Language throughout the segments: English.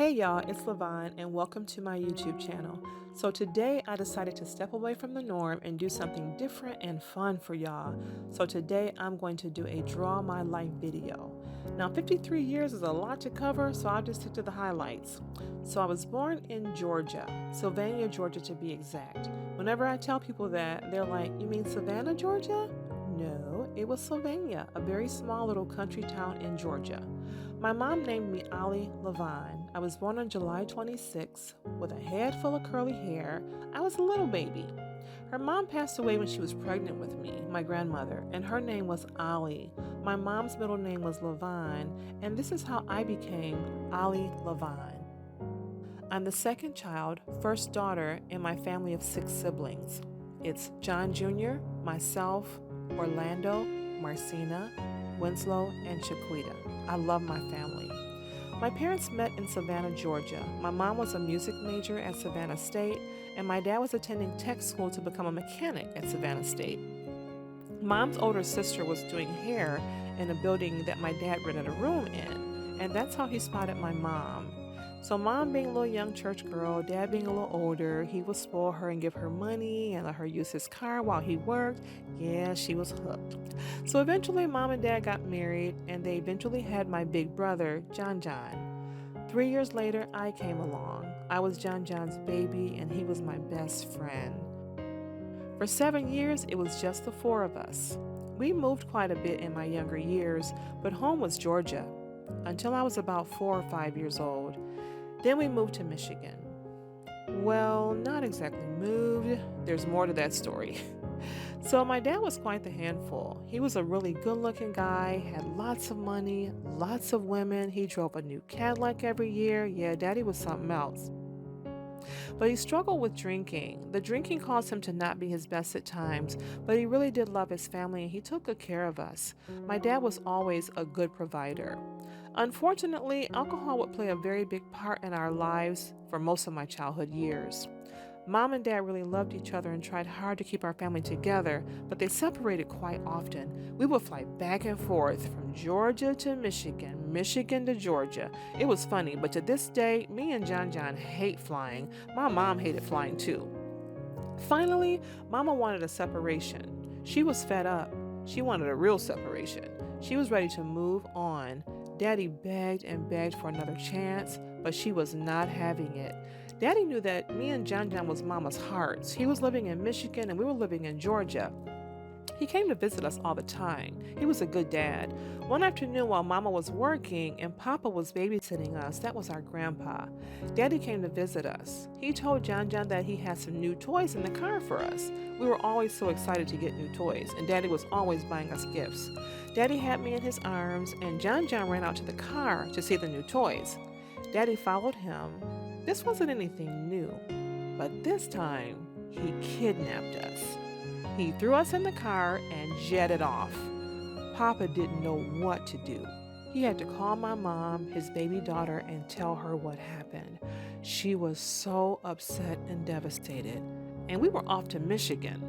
Hey y'all, it's Levine and welcome to my YouTube channel. So today I decided to step away from the norm and do something different and fun for y'all. So today I'm going to do a draw my life video. Now 53 years is a lot to cover, so I'll just stick to the highlights. So I was born in Georgia, Sylvania, Georgia to be exact. Whenever I tell people that, they're like, "You mean Savannah, Georgia?" No, it was Sylvania, a very small little country town in Georgia. My mom named me Ollie Levine. I was born on July 26 with a head full of curly hair. I was a little baby. Her mom passed away when she was pregnant with me, my grandmother, and her name was Ollie. My mom's middle name was Levine, and this is how I became Ollie Levine. I'm the second child, first daughter in my family of 6 siblings. It's John Jr., myself, Orlando, Marcina, Winslow, and Shaquita. I love my family. My parents met in Savannah, Georgia. My mom was a music major at Savannah State, and my dad was attending tech school to become a mechanic at Savannah State. Mom's older sister was doing hair in a building that my dad rented a room in, and that's how he spotted my mom. So mom being a little young church girl, dad being a little older, he would spoil her and give her money and let her use his car while he worked. Yeah, she was hooked. So eventually mom and dad got married and they eventually had my big brother, John John. 3 years later, I came along. I was John John's baby and he was my best friend. For 7 years, it was just the 4 of us. We moved quite a bit in my younger years, but home was Georgia until I was about 4 or 5 years old. Then we moved to Michigan. Well, not exactly moved. There's more to that story. So my dad was quite the handful. He was a really good-looking guy, had lots of money, lots of women. He drove a new Cadillac every year. Yeah, daddy was something else. But he struggled with drinking. The drinking caused him to not be his best at times, but he really did love his family and he took good care of us. My dad was always a good provider. Unfortunately, alcohol would play a very big part in our lives for most of my childhood years. Mom and dad really loved each other and tried hard to keep our family together, but they separated quite often. We would fly back and forth from Georgia to Michigan, Michigan to Georgia. It was funny, but to this day, me and John John hate flying. My mom hated flying too. Finally, Mama wanted a separation. She was fed up. She wanted a real separation. She was ready to move on. Daddy begged and begged for another chance, but she was not having it. Daddy knew that me and John John was Mama's hearts. He was living in Michigan and we were living in Georgia. He came to visit us all the time. He was a good dad. One afternoon while Mama was working and Papa was babysitting us, that was our grandpa, Daddy came to visit us. He told John John that he had some new toys in the car for us. We were always so excited to get new toys, and Daddy was always buying us gifts. Daddy had me in his arms, and John John ran out to the car to see the new toys. Daddy followed him. This wasn't anything new, but this time he kidnapped us. He threw us in the car and jetted off. Papa didn't know what to do. He had to call my mom, his baby daughter, and tell her what happened. She was so upset and devastated, and we were off to Michigan.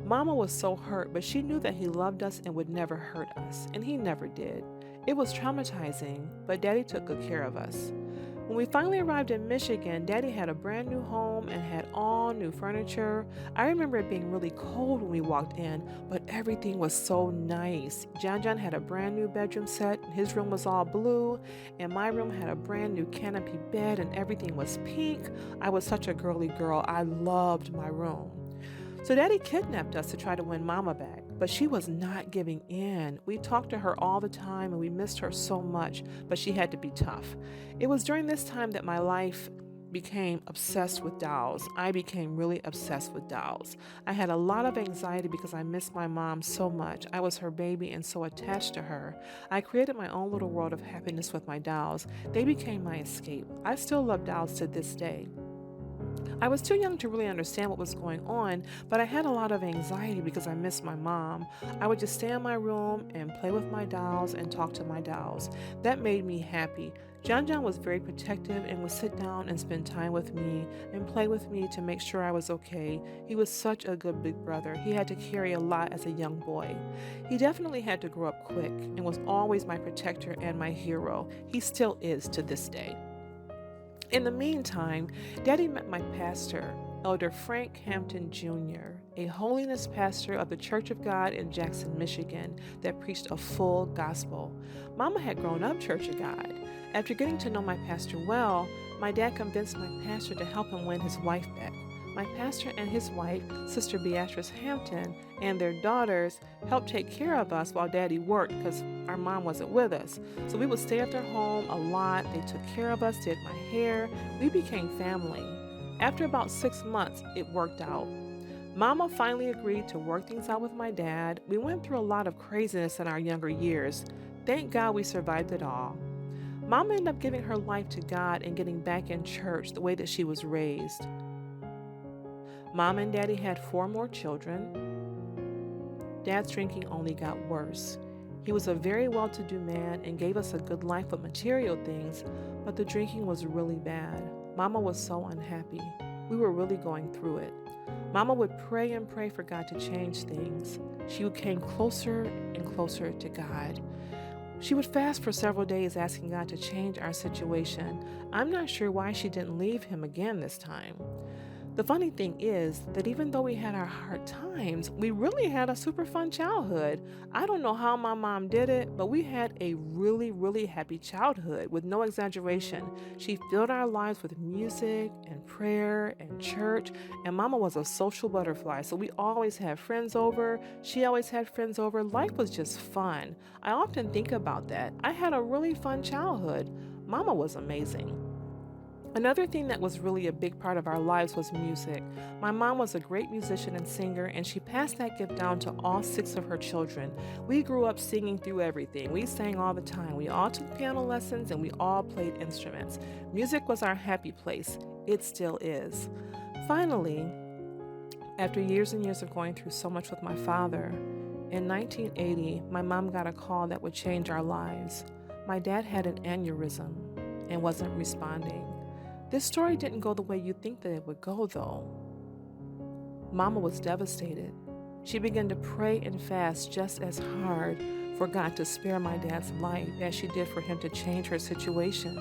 Mama was so hurt, but she knew that he loved us and would never hurt us, and he never did. It was traumatizing, but Daddy took good care of us. When we finally arrived in Michigan, Daddy had a brand new home and had all new furniture. I remember it being really cold when we walked in, but everything was so nice. John John had a brand new bedroom set. His room was all blue, and my room had a brand new canopy bed, and everything was pink. I was such a girly girl. I loved my room. So Daddy kidnapped us to try to win Mama back, but she was not giving in. We talked to her all the time and we missed her so much, but she had to be tough. It was during this time that my life became obsessed with dolls. I became really obsessed with dolls. I had a lot of anxiety because I missed my mom so much. I was her baby and so attached to her. I created my own little world of happiness with my dolls. They became my escape. I still love dolls to this day. I was too young to really understand what was going on, but I had a lot of anxiety because I missed my mom. I would just stay in my room and play with my dolls and talk to my dolls. That made me happy. John John was very protective and would sit down and spend time with me and play with me to make sure I was okay. He was such a good big brother. He had to carry a lot as a young boy. He definitely had to grow up quick and was always my protector and my hero. He still is to this day. In the meantime, Daddy met my pastor, Elder Frank Hampton Jr., a holiness pastor of the Church of God in Jackson, Michigan, that preached a full gospel. Mama had grown up Church of God. After getting to know my pastor well, my dad convinced my pastor to help him win his wife back. My pastor and his wife, Sister Beatrice Hampton, and their daughters helped take care of us while Daddy worked because our mom wasn't with us. So we would stay at their home a lot. They took care of us, did my hair. We became family. After about 6 months, it worked out. Mama finally agreed to work things out with my dad. We went through a lot of craziness in our younger years. Thank God we survived it all. Mama ended up giving her life to God and getting back in church the way that she was raised. Mom and Daddy had 4 more children. Dad's drinking only got worse. He was a very well-to-do man and gave us a good life with material things, but the drinking was really bad. Mama was so unhappy. We were really going through it. Mama would pray and pray for God to change things. She came closer and closer to God. She would fast for several days asking God to change our situation. I'm not sure why she didn't leave him again this time. The funny thing is that even though we had our hard times, we really had a super fun childhood. I don't know how my mom did it, but we had a really, really happy childhood with no exaggeration. She filled our lives with music and prayer and church, and Mama was a social butterfly, so we always had friends over. She always had friends over. Life was just fun. I often think about that. I had a really fun childhood. Mama was amazing. Another thing that was really a big part of our lives was music. My mom was a great musician and singer, and she passed that gift down to all 6 of her children. We grew up singing through everything. We sang all the time. We all took piano lessons, and we all played instruments. Music was our happy place. It still is. Finally, after years and years of going through so much with my father, in 1980, my mom got a call that would change our lives. My dad had an aneurysm and wasn't responding. This story didn't go the way you think that it would go, though. Mama was devastated. She began to pray and fast just as hard for God to spare my dad's life as she did for him to change her situation.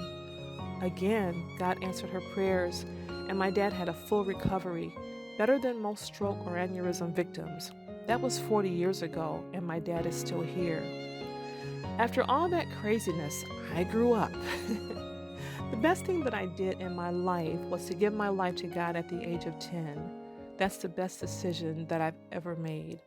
Again, God answered her prayers, and my dad had a full recovery, better than most stroke or aneurysm victims. That was 40 years ago, and my dad is still here. After all that craziness, I grew up. The best thing that I did in my life was to give my life to God at the age of 10. That's the best decision that I've ever made.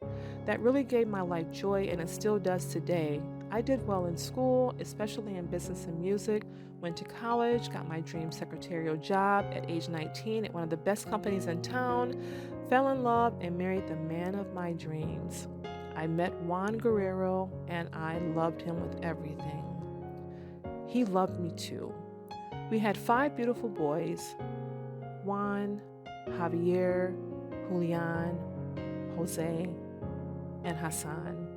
That really gave my life joy, and it still does today. I did well in school, especially in business and music, went to college, got my dream secretarial job at age 19 at one of the best companies in town, fell in love, and married the man of my dreams. I met Juan Guerrero, and I loved him with everything. He loved me too. We had 5 beautiful boys: Juan, Javier, Julian, Jose, and Hassan.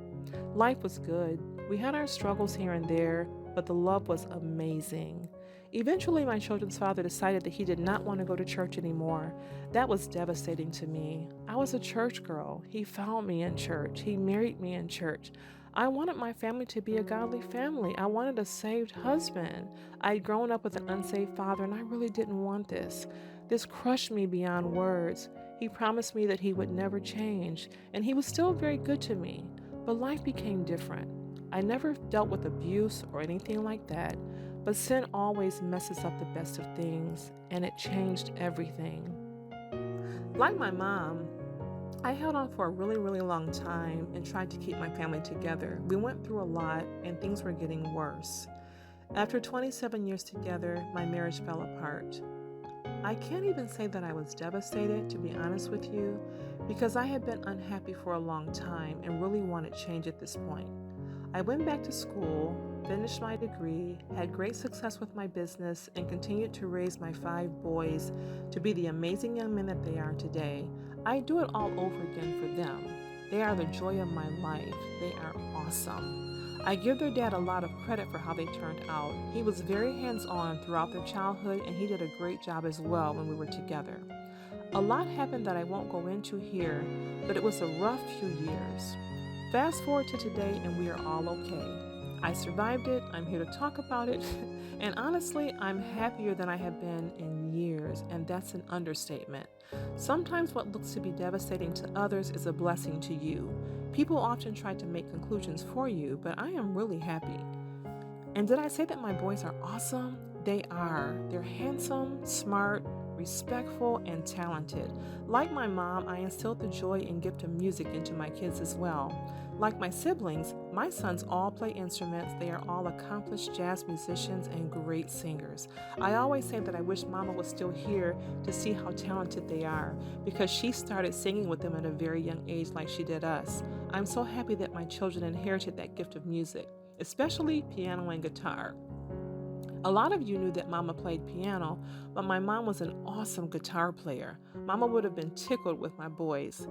Life was good. We had our struggles here and there, but the love was amazing. Eventually, my children's father decided that he did not want to go to church anymore. That was devastating to me. I was a church girl. He found me in church. He married me in church. I wanted my family to be a godly family. I wanted a saved husband. I'd grown up with an unsaved father, and I really didn't want this. This crushed me beyond words. He promised me that he would never change, and he was still very good to me. But life became different. I never dealt with abuse or anything like that, but sin always messes up the best of things, and it changed everything. Like my mom, I held on for a really, really long time and tried to keep my family together. We went through a lot, and things were getting worse. After 27 years together, my marriage fell apart. I can't even say that I was devastated, to be honest with you, because I had been unhappy for a long time and really wanted change at this point. I went back to school, finished my degree, had great success with my business, and continued to raise my 5 boys to be the amazing young men that they are today. I do it all over again for them. They are the joy of my life. They are awesome. I give their dad a lot of credit for how they turned out. He was very hands-on throughout their childhood, and he did a great job as well when we were together. A lot happened that I won't go into here, but it was a rough few years. Fast forward to today, and we are all okay. I survived it, I'm here to talk about it, and honestly, I'm happier than I have been in years, and that's an understatement. Sometimes what looks to be devastating to others is a blessing to you. People often try to make conclusions for you, but I am really happy. And did I say that my boys are awesome? They are. They're handsome, smart, respectful, and talented. Like my mom, I instilled the joy and gift of music into my kids as well. Like my siblings, my sons all play instruments. They are all accomplished jazz musicians and great singers. I always say that I wish Mama was still here to see how talented they are because she started singing with them at a very young age, like she did us. I'm so happy that my children inherited that gift of music, especially piano and guitar. A lot of you knew that Mama played piano, but my mom was an awesome guitar player. Mama would have been tickled with my boys.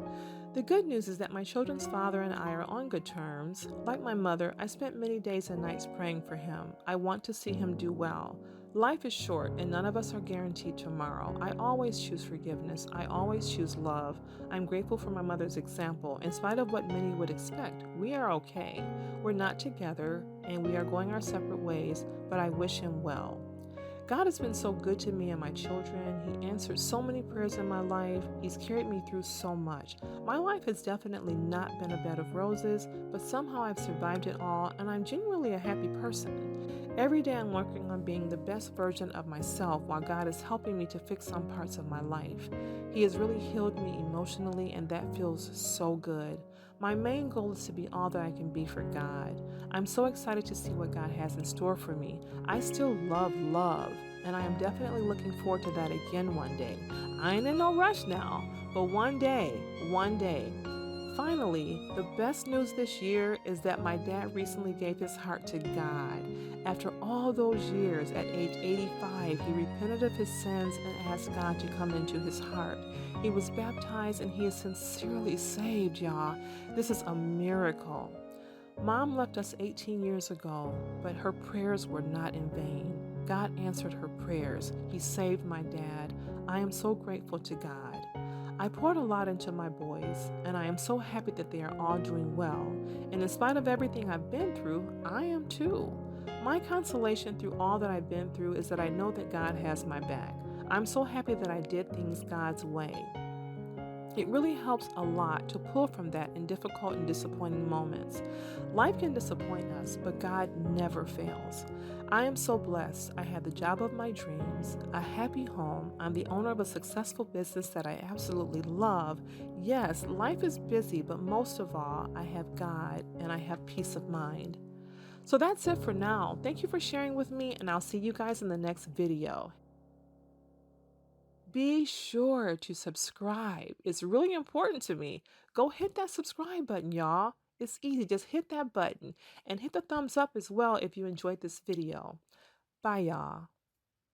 The good news is that my children's father and I are on good terms. Like my mother, I spent many days and nights praying for him. I want to see him do well. Life is short, and none of us are guaranteed tomorrow. I always choose forgiveness. I always choose love. I'm grateful for my mother's example. In spite of what many would expect, we are okay. We're not together, and we are going our separate ways, but I wish him well. God has been so good to me and my children. He answered so many prayers in my life. He's carried me through so much. My life has definitely not been a bed of roses, but somehow I've survived it all, and I'm genuinely a happy person. Every day I'm working on being the best version of myself while God is helping me to fix some parts of my life. He has really healed me emotionally, and that feels so good. My main goal is to be all that I can be for God. I'm so excited to see what God has in store for me. I still love love, and I am definitely looking forward to that again one day. I ain't in no rush now, but one day. Finally, the best news this year is that my dad recently gave his heart to God. After all those years, at age 85, he repented of his sins and asked God to come into his heart. He was baptized and he is sincerely saved, y'all. This is a miracle. Mom left us 18 years ago, but her prayers were not in vain. God answered her prayers. He saved my dad. I am so grateful to God. I poured a lot into my boys, and I am so happy that they are all doing well. And in spite of everything I've been through, I am too. My consolation through all that I've been through is that I know that God has my back. I'm so happy that I did things God's way. It really helps a lot to pull from that in difficult and disappointing moments. Life can disappoint us, but God never fails. I am so blessed. I have the job of my dreams, a happy home. I'm the owner of a successful business that I absolutely love. Yes, life is busy, but most of all, I have God and I have peace of mind. So that's it for now. Thank you for sharing with me, and I'll see you guys in the next video. Be sure to subscribe. It's really important to me. Go hit that subscribe button, y'all. It's easy. Just hit that button and hit the thumbs up as well if you enjoyed this video. Bye, y'all.